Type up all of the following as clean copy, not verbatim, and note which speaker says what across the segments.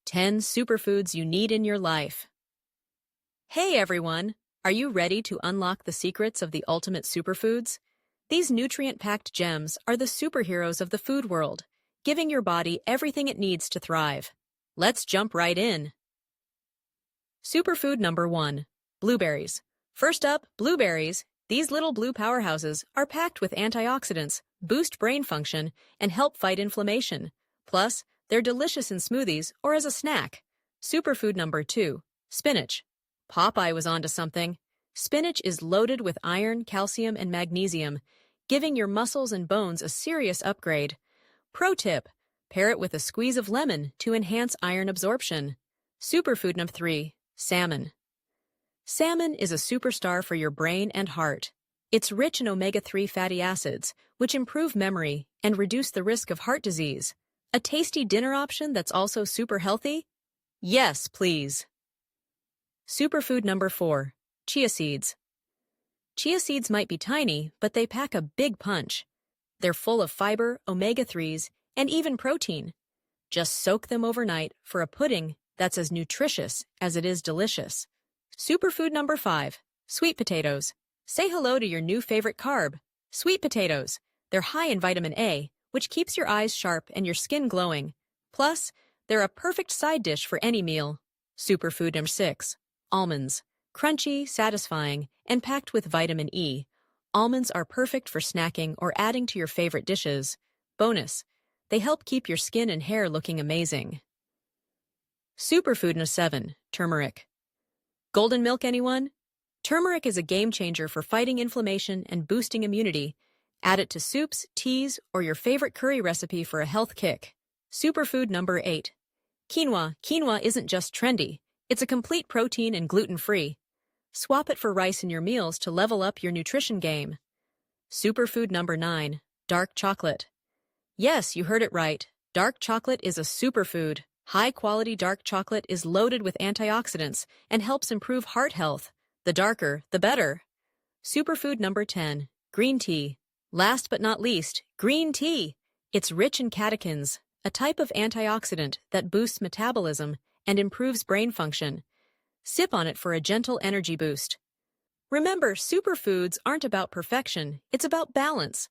Speaker 1: 10 superfoods you need in your life. Hey everyone! Are you ready to unlock the secrets of the ultimate superfoods? These nutrient-packed gems are the superheroes of the food world, giving your body everything it needs to thrive. Let's jump right in. Superfood number 1. Blueberries. First up, blueberries. These little blue powerhouses are packed with antioxidants, boost brain function, and help fight inflammation. Plus, they're delicious in smoothies or as a snack. Superfood number 2. Spinach. Popeye was onto something. Spinach is loaded with iron, calcium, and magnesium, giving your muscles and bones a serious upgrade. Pro tip: pair it with a squeeze of lemon to enhance iron absorption. Superfood number 3. Salmon. Salmon is a superstar for your brain and heart. It's rich in omega-3 fatty acids, which improve memory and reduce the risk of heart disease. A tasty dinner option that's also super healthy? Yes, please. Superfood number 4. Chia seeds. Chia seeds might be tiny, but they pack a big punch. They're full of fiber, omega-3s, and even protein. Just soak them overnight for a pudding that's as nutritious as it is delicious. Superfood number 5. Sweet potatoes. Say hello to your new favorite carb, sweet potatoes. They're high in vitamin A, which keeps your eyes sharp and your skin glowing. Plus, they're a perfect side dish for any meal. Superfood number 6. Almonds. Crunchy, satisfying, and packed with vitamin E. Almonds are perfect for snacking or adding to your favorite dishes. Bonus: they help keep your skin and hair looking amazing. Superfood number 7. Turmeric. Golden milk, anyone? Turmeric is a game changer for fighting inflammation and boosting immunity. Add it to soups, teas, or your favorite curry recipe for a health kick. Superfood number 8. Quinoa. Quinoa isn't just trendy. It's a complete protein and gluten-free. Swap it for rice in your meals to level up your nutrition game. Superfood number 9. Dark chocolate. Yes, you heard it right. Dark chocolate is a superfood. High-quality dark chocolate is loaded with antioxidants and helps improve heart health. The darker, the better. Superfood number 10. Green tea. Last but not least, green tea. It's rich in catechins, a type of antioxidant that boosts metabolism and improves brain function. Sip on it for a gentle energy boost. Remember, superfoods aren't about perfection, it's about balance.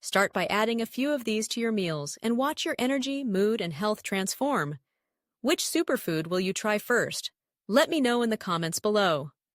Speaker 1: Start by adding a few of these to your meals and watch your energy, mood, and health transform. Which superfood will you try first? Let me know in the comments below.